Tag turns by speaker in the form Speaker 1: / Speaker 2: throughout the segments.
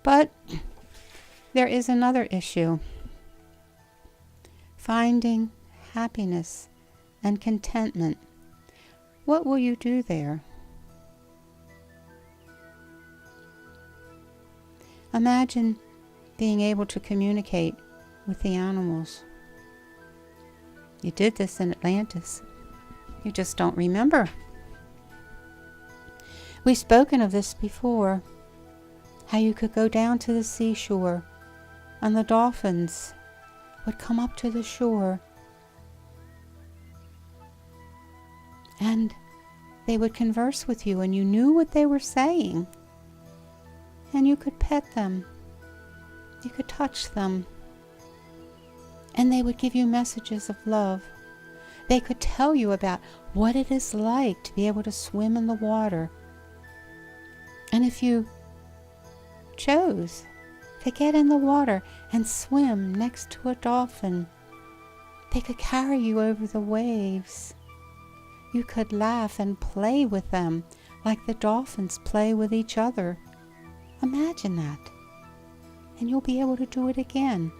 Speaker 1: But there is another issue. Finding happiness and contentment. What will you do there? Imagine being able to communicate with the animals. You did this in Atlantis. You just don't remember. We've spoken of this before, how you could go down to the seashore and the dolphins would come up to the shore and they would converse with you and you knew what they were saying and you could pet them, you could touch them, and they would give you messages of love. They could tell you about what it is like to be able to swim in the water. And if you chose to get in the water and swim next to a dolphin, they could carry you over the waves. You could laugh and play with them like the dolphins play with each other. Imagine that. And you'll be able to do it again.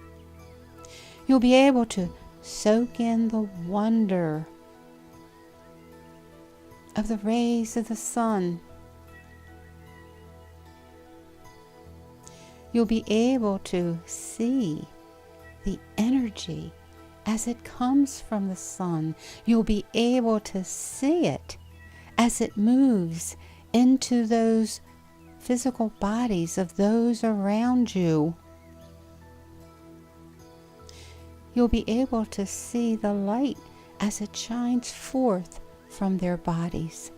Speaker 1: You'll be able to soak in the wonder of the rays of the sun. You'll be able to see the energy as it comes from the sun. You'll be able to see it as it moves into those physical bodies of those around you. You'll be able to see the light as it shines forth from their bodies.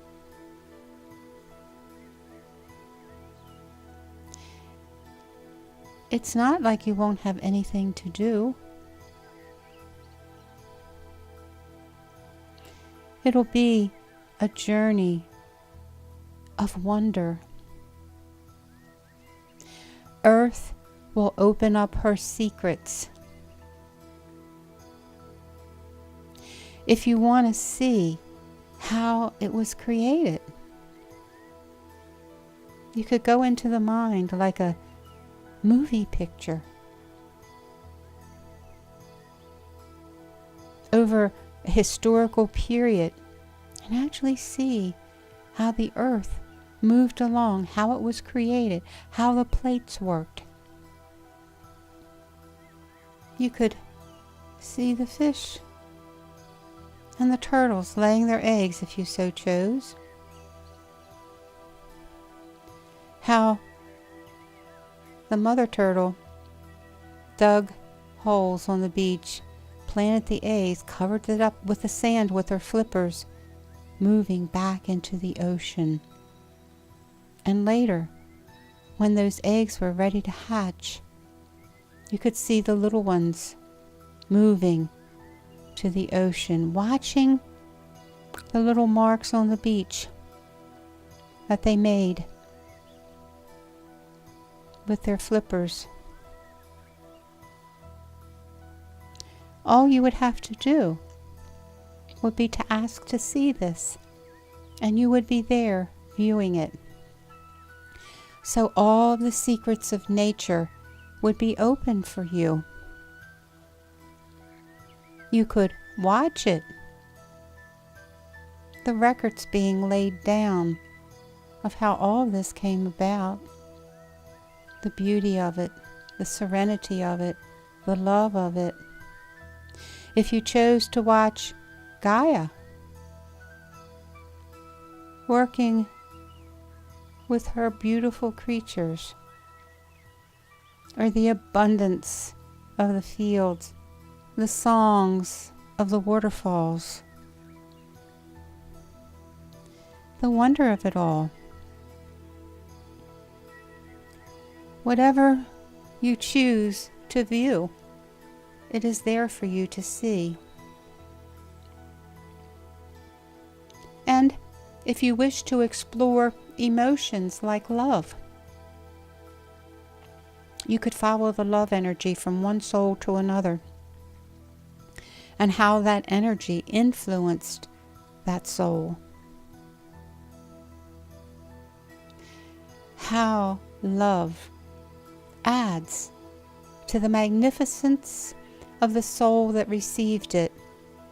Speaker 1: It's not like you won't have anything to do. It'll be a journey of wonder. Earth will open up her secrets. If you want to see how it was created, you could go into the mind like a movie picture over a historical period and actually see how the earth moved along, how it was created, how the plates worked. You could see the fish and the turtles laying their eggs if you so chose. How the mother turtle dug holes on the beach, planted the eggs, covered it up with the sand with her flippers, moving back into the ocean. And later, when those eggs were ready to hatch, you could see the little ones moving to the ocean, watching the little marks on the beach that they made with their flippers. All you would have to do would be to ask to see this, and you would be there viewing it. So all the secrets of nature would be open for you. You could watch it. The records being laid down of how all this came about. The beauty of it, the serenity of it, the love of it. If you chose to watch Gaia working with her beautiful creatures, or the abundance of the fields, the songs of the waterfalls, the wonder of it all. Whatever you choose to view, it is there for you to see. And if you wish to explore emotions like love, you could follow the love energy from one soul to another, and how that energy influenced that soul. How love adds to the magnificence of the soul that received it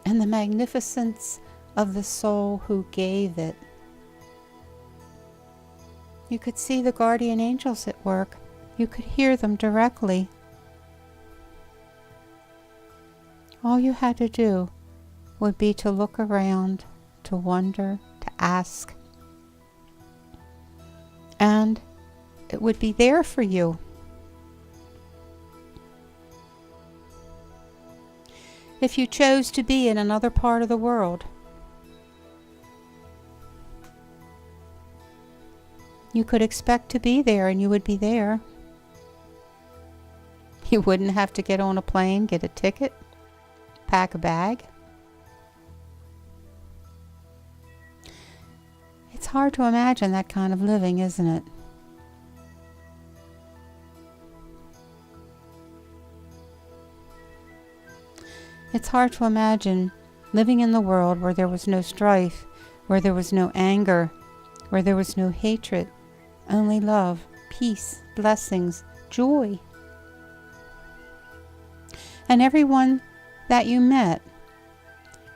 Speaker 1: and the magnificence of the soul who gave it. You could see the guardian angels at work. You could hear them directly. All you had to do would be to look around, to wonder, to ask, and it would be there for you. If you chose to be in another part of the world, you could expect to be there and you would be there. You wouldn't have to get on a plane, get a ticket, pack a bag. It's hard to imagine that kind of living, isn't it? It's hard to imagine living in the world where there was no strife, where there was no anger, where there was no hatred, only love, peace, blessings, joy. And everyone that you met,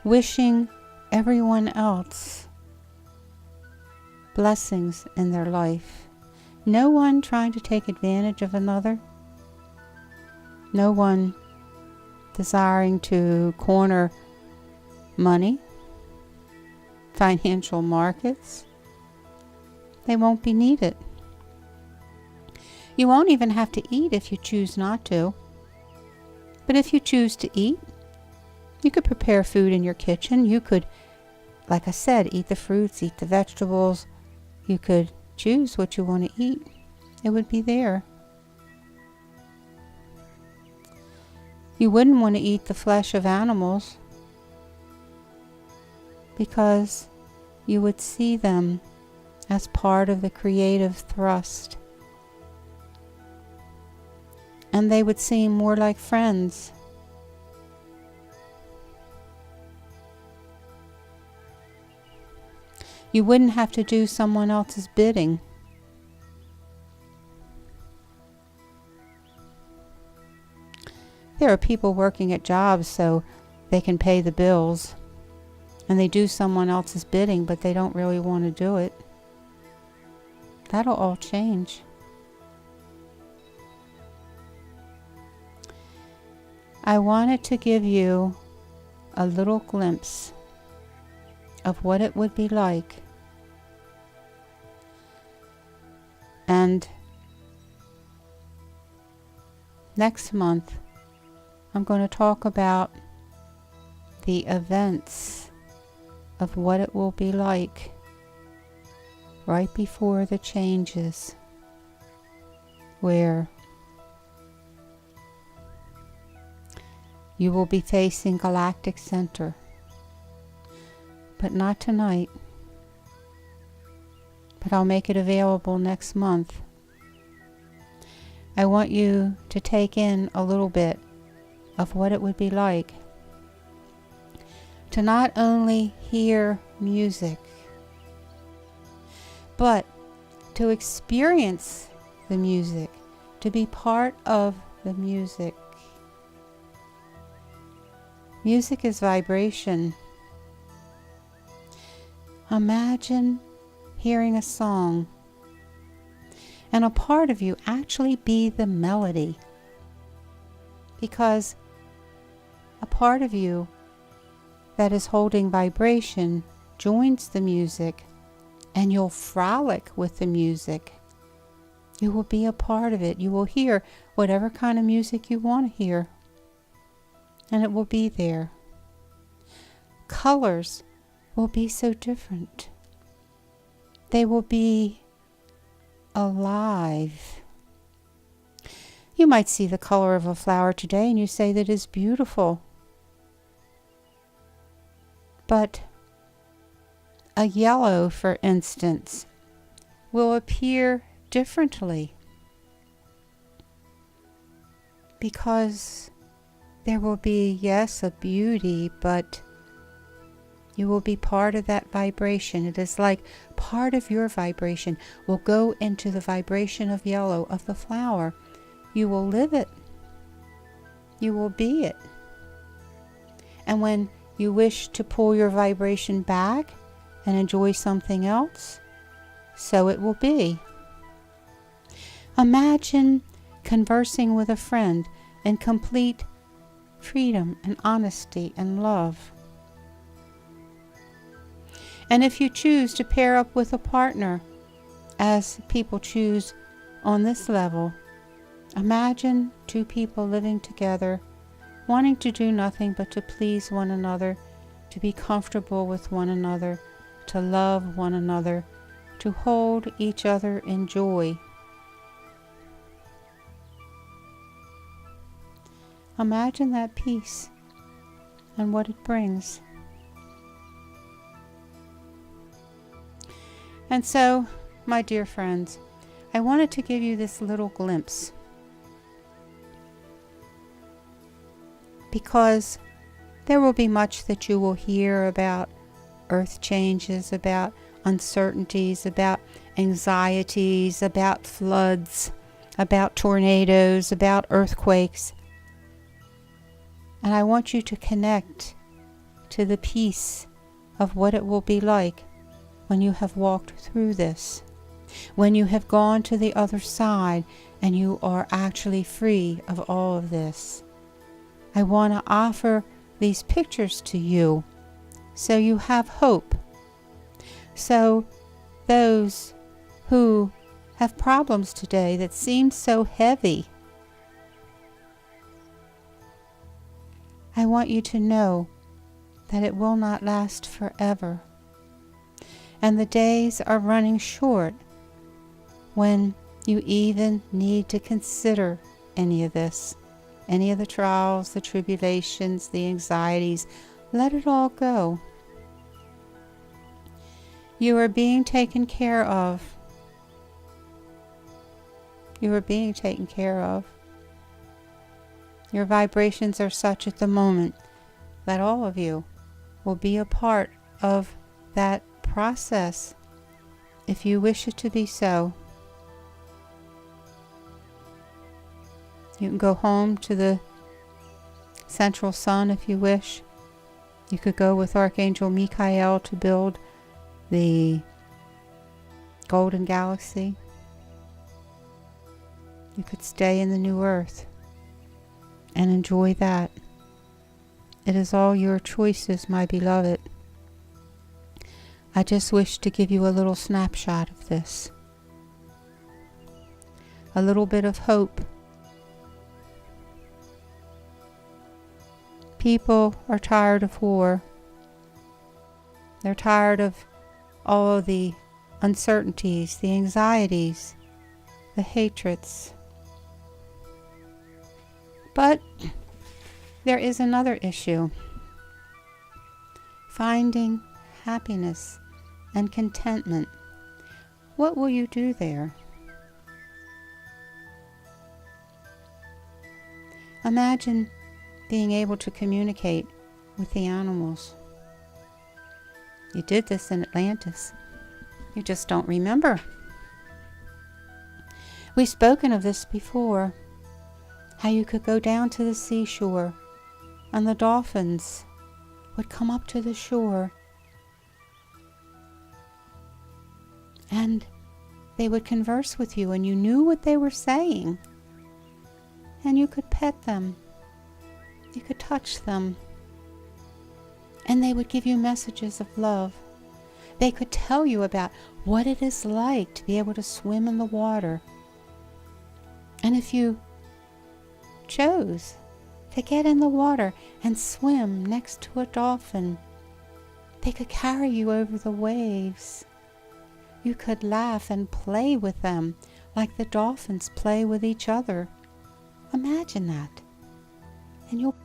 Speaker 1: wishing everyone else blessings in their life. No one trying to take advantage of another. No one desiring to corner money, financial markets. They won't be needed. You won't even have to eat if you choose not to. But if you choose to eat, you could prepare food in your kitchen. You could, like I said, eat the fruits, eat the vegetables. You could choose what you want to eat. It would be there. You wouldn't want to eat the flesh of animals because you would see them as part of the creative thrust. And they would seem more like friends. You wouldn't have to do someone else's bidding. There are people working at jobs so they can pay the bills, and they do someone else's bidding, but they don't really want to do it. That'll all change. I wanted to give you a little glimpse of what it would be like. And next month, I'm going to talk about the events of what it will be like right before the changes, where you will be facing galactic center. But not tonight. But I'll make it available next month. I want you to take in a little bit of what it would be like to not only hear music, but to experience the music, to be part of the music. Music is vibration. Imagine hearing a song and a part of you actually be the melody, because a part of you that is holding vibration joins the music, and you'll frolic with the music. You will be a part of it. You will hear whatever kind of music you want to hear, and it will be there. Colors will be so different. They will be alive. You might see the color of a flower today and you say that is beautiful. But a yellow, for instance, will appear differently because there will be, yes, a beauty, but you will be part of that vibration. It is like part of your vibration will go into the vibration of yellow of the flower. you will live it. You will be it. And when you wish to pull your vibration back and enjoy something else, so it will be. Imagine conversing with a friend in complete freedom and honesty and love. And if you choose to pair up with a partner, as people choose on this level, imagine two people living together, wanting to do nothing but to please one another, to be comfortable with one another, to love one another, to hold each other in joy. Imagine that peace and what it brings. And so, my dear friends, I wanted to give you this little glimpse, because there will be much that you will hear about earth changes, about uncertainties, about anxieties, about floods, about tornadoes, about earthquakes. And I want you to connect to the peace of what it will be like when you have walked through this, when you have gone to the other side and you are actually free of all of this. I want to offer these pictures to you so you have hope. So those who have problems today that seem so heavy, I want you to know that it will not last forever. And the days are running short when you even need to consider any of this, any of the trials, the tribulations, the anxieties. Let it all go. You are being taken care of. You are being taken care of. Your vibrations are such at the moment that all of you will be a part of that process, if you wish it to be so. You can go home to the central sun if you wish. You could go with Archangel Michael to build the golden galaxy. You could stay in the new earth and enjoy that. It is all your choices, my beloved. I just wish to give you a little snapshot of this. A little bit of hope. People are tired of war. They're tired of all of the uncertainties, the anxieties, the hatreds. But there is another issue. Finding happiness and contentment. What will you do there? Imagine being able to communicate with the animals. You did this in Atlantis. You just don't remember. We've spoken of this before. How you could go down to the seashore and the dolphins would come up to the shore and they would converse with you and you knew what they were saying. And you could pet them. You could touch them. And they would give you messages of love. They could tell you about what it is like to be able to swim in the water. And if you chose to get in the water and swim next to a dolphin, they could carry you over the waves. You could laugh and play with them like the dolphins play with each other. Imagine that. And you'll